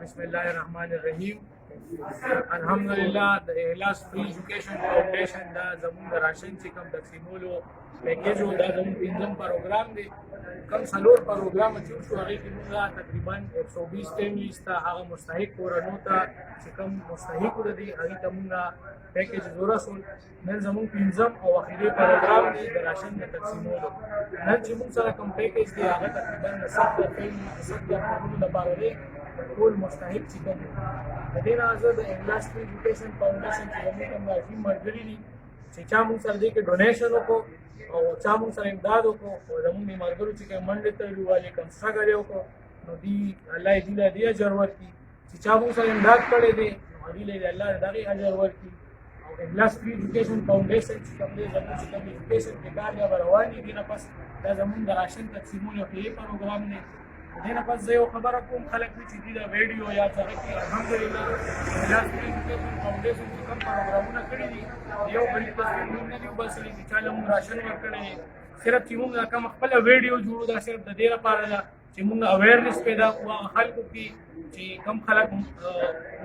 بسم الله الرحمن الرحیم. الحمدلله د اخلاص فری ایجوکیشن فاونډیشن دا زموږ د راشن چې کوم تقسیمولو پیکیج و دا زموږ پنځم پروګرام دی. کوم څلور پروګرام چې وشو هغې کې موږ تقریبا 120 فیملیز ته هغه مستحق کورنیو ته چې کوم مستحق دي هغې ته موږ پیکیج ورسول. نن زموږ پنځم او اخري پروګرام دی د راشن د تقسیمولو. نن چې موږ سره کوم پیکیج دی هغه تقریبا د 70 فیملی د 70 کورونو لپاره دی. ټول مستحق چې کوم د دې نه زه د اخلاص فری ایجوکیشن فاونډیشن چې زموږ کوم راشین ملګري دي چې چا موږ سره دې کې ډونیشن وکړو او چا موږ سره امداد وکړو او زموږ دې ملګرو چې کوم منډې ته والي کوم سټرګل یې وکړو نو دې الله یې دې اجر ورکړي. چې چا موږ سره امداد کړی دی نو هغې له الله د هغې اجر ورکړي. او اخلاص فری ایجوکیشن فاونډیشن چې کوم دی زموږ چې کوم ایجوکیشن کې کار یا روان دي دې نه پس دا زموږ د راشن تقسیمولو اخري پروګرام دی. دې نه پس زه یو خبره کوم خلک چې دې دا ویډیو یا څه کې الحمدلله اخلاص فری ایجوکیشن فاونډیشن چې کوم پروګرامونه کړي دي یو بل تصویر نه دی وباسلي چې چا موږ راشن ورکړی صرف چې موږ کوم خپل ویډیو جوړو دا صرف د دې لپاره ده چې موږ اویرنس پیدا کړو خلکو کې چې کم خلک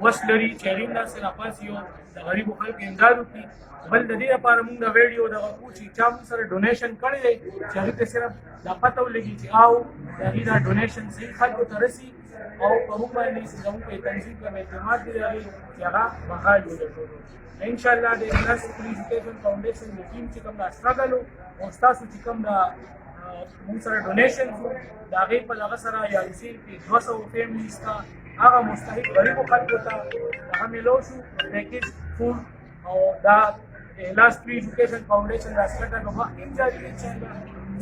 وس لري چې هغوی داسې راپاسي او د غریبو خلکو امداد وکړي. بل د دې لپاره موږ د ویډیو دغه کوو چې چا موږ سره ډونیشن کړی دی چې هغې ته صرف دا پته ولګي چې او د هغې دا ډونیشن صحیح خلکو ته رسي او په موږ باندې چې زموږ په تنظیم کوم اعتماد دی د هغې چې هغه بحال وګرځوو. انشاءالله د اخلاص فری ایجوکیشن فاونډیشن د ټیم چې کوم دا سټرګل او ستاسو چې کوم دا موږ سره ډونیشن وو د هغې په دغه سره یا رسیل کې 200 فیملیز ته هغه مستحق غریبو خلکو ته هغه میلو شو پیکیج فوډ او دا اخلاص فری ایجوکیشن فاونډیشن دا سټرګل په مخکې هم جاري دی. انشاءالله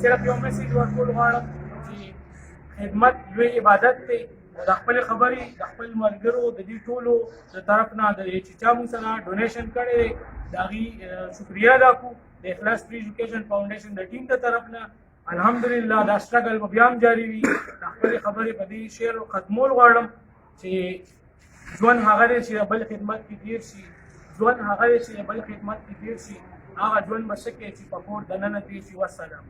صرف یو میسیج ورکول غواړم چې خدمت لوی عبادت دی. د خپل خبرې د خپل ملګرو د دې ټولو د طرف نه د چې چا موږ سره ډونیشن کړی دی د هغې شکریه ادا کړو د اخلاص فری ایجوکیشن فاونډیشن د ټیم د طرف نه. الحمدلله دا سټرګل به بیا هم جاري وي. د خپلې خبرې په دې شعر ختمول غواړم چې ژوند هغه دی چې د بل خدمت کې تېر شي، ژوند هغه دی چې د بل خدمت کې تېر شي، هغه ژوند به څه کوي چې په کور دننه تېر شي. والسلام.